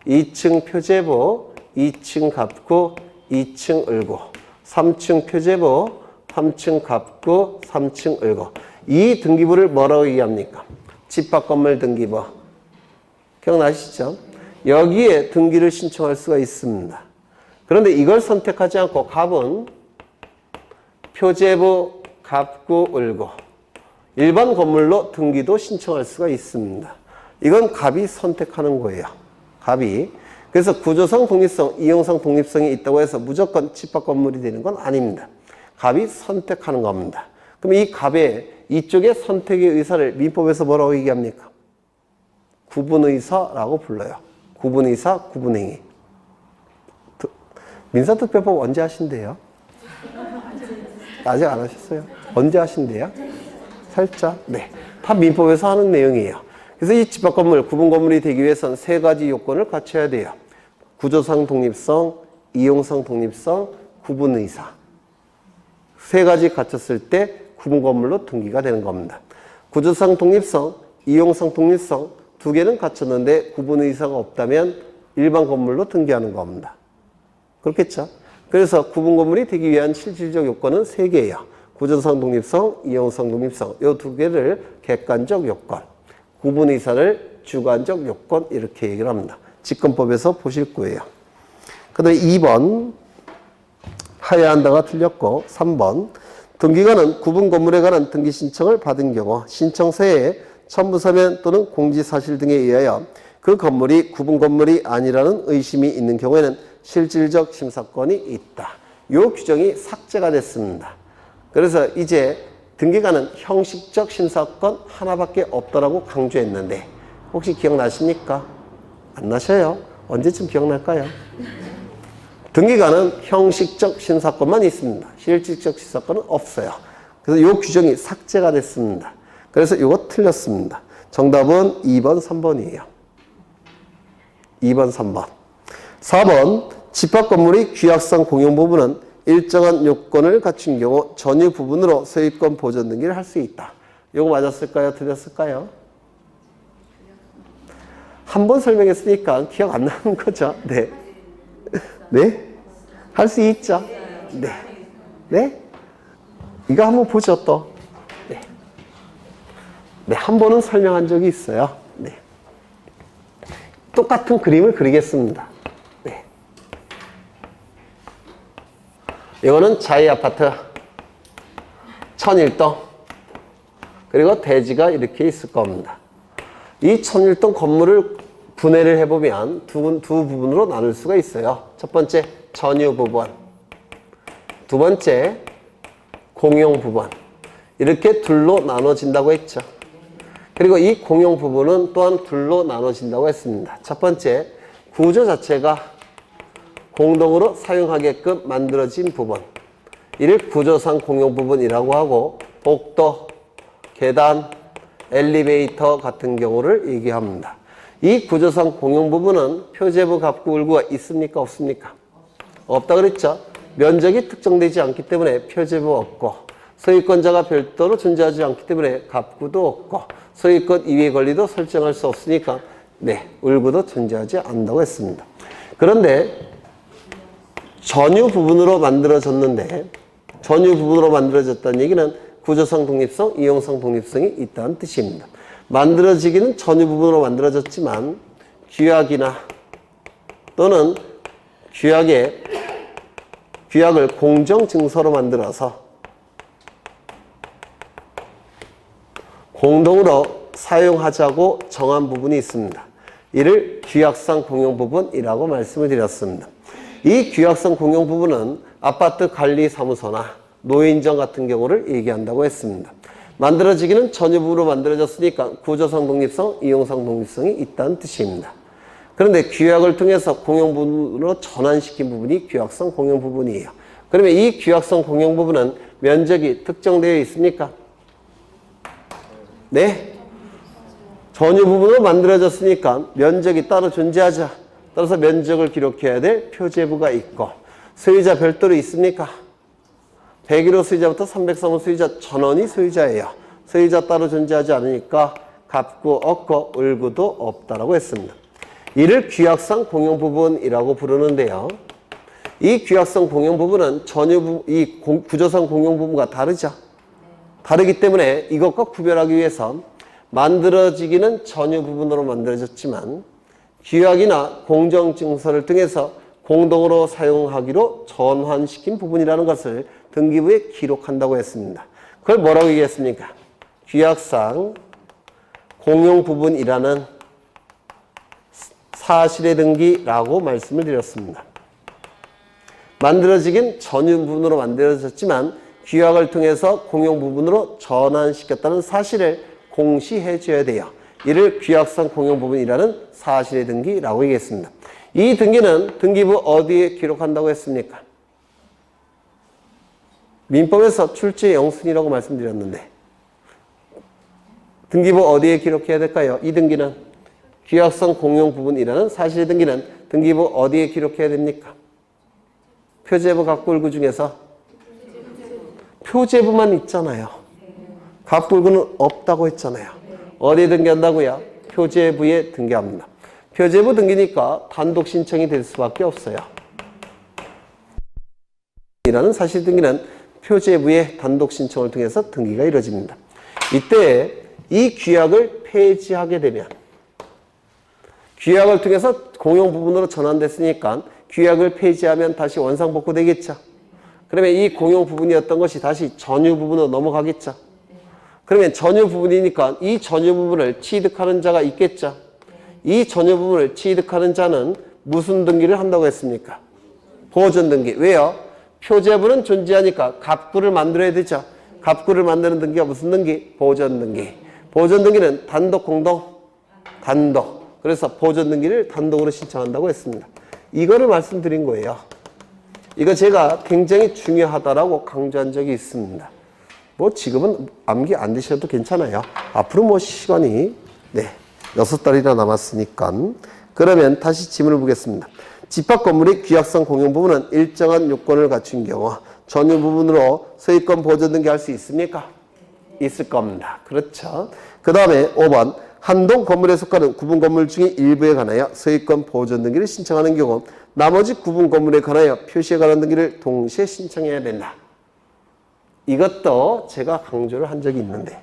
2층 표제부, 2층 갑구, 2층 을구, 3층 표제부, 3층 갑구, 3층 을구. 이 등기부를 뭐라고 얘기합니까? 집합건물 등기부. 기억나시죠? 여기에 등기를 신청할 수가 있습니다. 그런데 이걸 선택하지 않고 갑은 표제부, 갑구, 을구. 일반 건물로 등기도 신청할 수가 있습니다. 이건 갑이 선택하는 거예요. 갑이. 그래서 구조상 독립성, 이용상 독립성이 있다고 해서 무조건 집합 건물이 되는 건 아닙니다. 갑이 선택하는 겁니다. 그럼 이 갑의 이쪽의 선택의 의사를 민법에서 뭐라고 얘기합니까? 구분의사라고 불러요. 구분의사, 구분행위. 민사특별법 언제 하신대요? 아직 안 하셨어요? 언제 하신대요? 살짝. 네. 다 민법에서 하는 내용이에요. 그래서 이 집합건물, 구분건물이 되기 위해서는 세 가지 요건을 갖춰야 돼요. 구조상 독립성, 이용상 독립성, 구분의사. 세 가지 갖췄을 때 구분건물로 등기가 되는 겁니다. 구조상 독립성, 이용상 독립성 두 개는 갖췄는데 구분의사가 없다면 일반 건물로 등기하는 겁니다. 그렇겠죠? 그래서 구분건물이 되기 위한 실질적 요건은 세 개예요. 구조상 독립성, 이용상 독립성 이 두 개를 객관적 요건, 구분의사를 주관적 요건 이렇게 얘기를 합니다. 직권법에서 보실 거예요. 그 다음에 2번 하여야 한다가 틀렸고 3번 등기관은 구분 건물에 관한 등기 신청을 받은 경우 신청서에 첨부서면 또는 공지사실 등에 의하여 그 건물이 구분 건물이 아니라는 의심이 있는 경우에는 실질적 심사권이 있다. 이 규정이 삭제가 됐습니다. 그래서 이제 등기관은 형식적 심사권 하나밖에 없다라고 강조했는데 혹시 기억나십니까? 안 나셔요? 언제쯤 기억날까요? 등기관은 형식적 심사권만 있습니다. 실질적 심사권은 없어요. 그래서 이 규정이 삭제가 됐습니다. 그래서 이거 틀렸습니다. 정답은 2번, 3번이에요. 2번, 3번. 4번, 집합건물의 규약상 공용 부분은 일정한 요건을 갖춘 경우 전유 부분으로 소유권 보존 등기를 할 수 있다. 이거 맞았을까요? 틀렸을까요? 한 번 설명했으니까 기억 안 나는 거죠? 네. 네? 할 수 있죠? 네. 네? 이거 한번 보죠, 또. 네. 네, 한 번은 설명한 적이 있어요. 네. 똑같은 그림을 그리겠습니다. 네. 이거는 자이 아파트 1001동. 그리고 대지가 이렇게 있을 겁니다. 이 1001동 건물을 분해를 해보면 두 부분으로 나눌 수가 있어요. 첫 번째, 전유 부분. 두 번째, 공용 부분. 이렇게 둘로 나눠진다고 했죠. 그리고 이 공용 부분은 또한 둘로 나눠진다고 했습니다. 첫 번째, 구조 자체가 공동으로 사용하게끔 만들어진 부분. 이를 구조상 공용 부분이라고 하고, 복도, 계단, 엘리베이터 같은 경우를 얘기합니다. 이 구조상 공용 부분은 표제부 갑구 을구가 있습니까? 없습니까? 없다 그랬죠? 면적이 특정되지 않기 때문에 표제부 없고, 소유권자가 별도로 존재하지 않기 때문에 갑구도 없고, 소유권 이외 권리도 설정할 수 없으니까 네, 을구도 존재하지 않는다고 했습니다. 그런데 전유 부분으로 만들어졌는데, 전유 부분으로 만들어졌다는 얘기는 구조상 독립성, 이용상 독립성이 있다는 뜻입니다. 만들어지기는 전유 부분으로 만들어졌지만 규약이나 또는 규약을 공정증서로 만들어서 공동으로 사용하자고 정한 부분이 있습니다. 이를 규약상 공용 부분이라고 말씀을 드렸습니다. 이 규약상 공용 부분은 아파트 관리사무소나 노인정 같은 경우를 얘기한다고 했습니다. 만들어지기는 전유 부분으로 만들어졌으니까 구조상 독립성, 이용상 독립성이 있다는 뜻입니다. 그런데 규약을 통해서 공용 부분으로 전환시킨 부분이 규약성 공용 부분이에요. 그러면 이 규약성 공용 부분은 면적이 특정되어 있습니까? 네? 전유 부분으로 만들어졌으니까 면적이 따로 존재하자. 따라서 면적을 기록해야 될 표제부가 있고, 소유자 별도로 있습니까? 101호 소유자부터 303호 소유자 전원이 소유자예요. 소유자 따로 존재하지 않으니까 갑구 없고 을구도 없다라고 했습니다. 이를 규약상 공용 부분이라고 부르는데요. 이 규약상 공용 부분은 구조상 공용 부분과 다르죠. 다르기 때문에 이것과 구별하기 위해서 만들어지기는 전유 부분으로 만들어졌지만 규약이나 공정증서를 통해서 공동으로 사용하기로 전환시킨 부분이라는 것을 등기부에 기록한다고 했습니다. 그걸 뭐라고 얘기했습니까? 규약상 공용 부분이라는 사실의 등기라고 말씀을 드렸습니다. 만들어지긴 전유 부분으로 만들어졌지만 규약을 통해서 공용 부분으로 전환시켰다는 사실을 공시해 줘야 돼요. 이를 규약상 공용 부분이라는 사실의 등기라고 얘기했습니다. 이 등기는 등기부 어디에 기록한다고 했습니까? 민법에서 출제 영순이라고 말씀드렸는데 등기부 어디에 기록해야 될까요? 이 등기는 규약상 공용 부분이라는 사실의 등기는 등기부 어디에 기록해야 됩니까? 표제부 갑구 을구 중에서 표제부만 있잖아요. 갑구 을구는 없다고 했잖아요. 어디에 등기한다고요? 표제부에 등기합니다. 표제부 등기니까 단독 신청이 될 수밖에 없어요. 이라는 사실 등기는 표제부의 단독 신청을 통해서 등기가 이루어집니다. 이때 이 규약을 폐지하게 되면 규약을 통해서 공용 부분으로 전환됐으니까 규약을 폐지하면 다시 원상복구 되겠죠. 그러면 이 공용 부분이었던 것이 다시 전유 부분으로 넘어가겠죠. 그러면 전유 부분이니까 이 전유 부분을 취득하는 자가 있겠죠. 이 전유 부분을 취득하는 자는 무슨 등기를 한다고 했습니까? 보존 등기. 왜요? 표제부는 존재하니까 갑구를 만들어야 되죠. 갑구를 만드는 등기가 무슨 등기? 보존 등기. 보존 등기는 단독, 공동? 단독. 그래서 보존 등기를 단독으로 신청한다고 했습니다. 이거를 말씀드린 거예요. 이거 제가 굉장히 중요하다라고 강조한 적이 있습니다. 뭐 지금은 암기 안 되셔도 괜찮아요. 앞으로 뭐 시간이 6달이나 남았으니까. 그러면 다시 질문을 보겠습니다. 집합 건물의 귀약성 공용 부분은 일정한 요건을 갖춘 경우 전유 부분으로 소유권 보존 등기할 수 있습니까? 있을 겁니다. 그렇죠. 그 다음에 5번 한 동 건물에 속하는 구분 건물 중에 일부에 관하여 소유권 보존 등기를 신청하는 경우 나머지 구분 건물에 관하여 표시에 관한 등기를 동시에 신청해야 된다. 이것도 제가 강조를 한 적이 있는데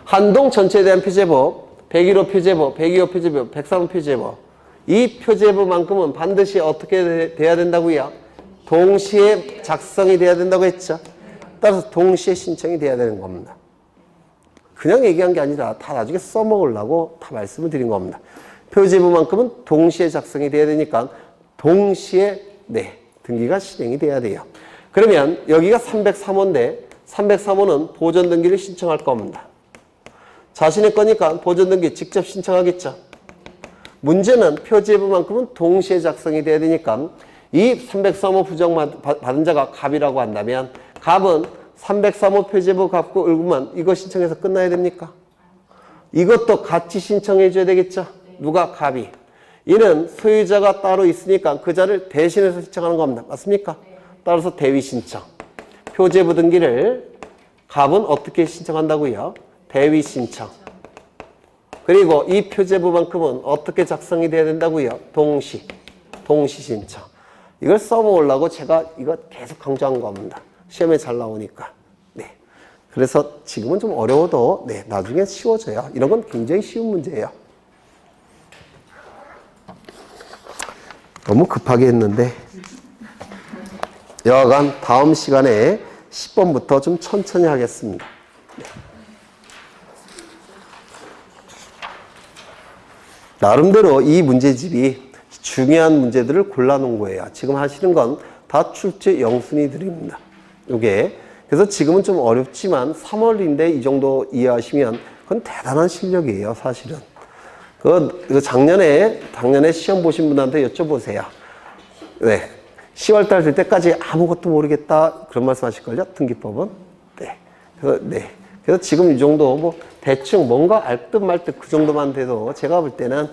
한 동 전체에 대한 표제법 101호 표제법, 102호 표제법, 103호 표제법 이 표제법만큼은 반드시 어떻게 돼야 된다고요? 동시에 작성이 돼야 된다고 했죠. 따라서 동시에 신청이 돼야 되는 겁니다. 그냥 얘기한 게 아니라 다 나중에 써먹으려고 다 말씀을 드린 겁니다. 표제법만큼은 동시에 작성이 돼야 되니까 동시에 등기가 실행이 돼야 돼요. 그러면 여기가 303호인데 303호는 보존 등기를 신청할 겁니다. 자신의 거니까 보존 등기 직접 신청하겠죠. 문제는 표제부만큼은 동시에 작성이 돼야 되니까 이 303호 부정 받은 자가 갑이라고 한다면 갑은 303호 표제부 갑구 을구만 이거 신청해서 끝나야 됩니까? 이것도 같이 신청해 줘야 되겠죠. 누가? 갑이. 이는 소유자가 따로 있으니까 그 자를 대신해서 신청하는 겁니다. 맞습니까? 따라서 대위 신청. 표제부 등기를 갑은 어떻게 신청한다고요? 대위 신청. 그리고 이 표제부만큼은 어떻게 작성이 돼야 된다고요? 동시 신청. 이걸 써먹으려고 제가 이거 계속 강조한 겁니다. 시험에 잘 나오니까. 그래서 지금은 좀 어려워도 나중에 쉬워져요. 이런 건 굉장히 쉬운 문제예요. 너무 급하게 했는데 여하간 다음 시간에 10번부터 좀 천천히 하겠습니다. 나름대로 이 문제집이 중요한 문제들을 골라놓은 거예요. 지금 하시는 건 다 출제 영순위들입니다. 요게. 그래서 지금은 좀 어렵지만 3월인데 이 정도 이해하시면 그건 대단한 실력이에요, 사실은. 그 작년에 시험 보신 분한테 여쭤보세요. 10월달 될 때까지 아무것도 모르겠다 그런 말씀 하실걸요? 등기법은? 그래서 지금 이 정도 뭐 대충 뭔가 알 듯 말 듯 그 정도만 돼도 제가 볼 때는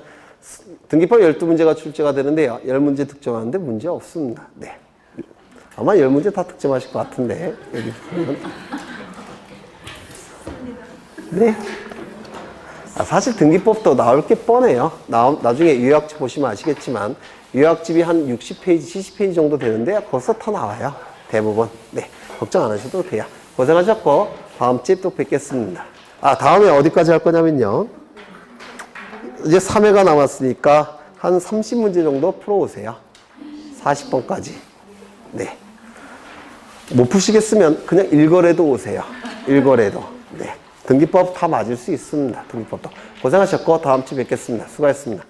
등기법 12문제가 출제가 되는데요. 10문제 득점하는데 문제 없습니다. 아마 10문제 다 득점하실 것 같은데 여기 보면. 사실 등기법도 나올 게 뻔해요. 나중에 요약집 보시면 아시겠지만 요약집이 한 60페이지, 70페이지 정도 되는데 벌써 다 나와요. 대부분. 걱정 안 하셔도 돼요. 고생하셨고 다음 주에 또 뵙겠습니다. 다음에 어디까지 할 거냐면요. 이제 3회가 남았으니까 한 30문제 정도 풀어오세요. 40번까지. 못 푸시겠으면 그냥 일거래도 오세요. 일거래도. 등기법 다 맞을 수 있습니다. 등기법도. 고생하셨고 다음 주에 뵙겠습니다. 수고하셨습니다.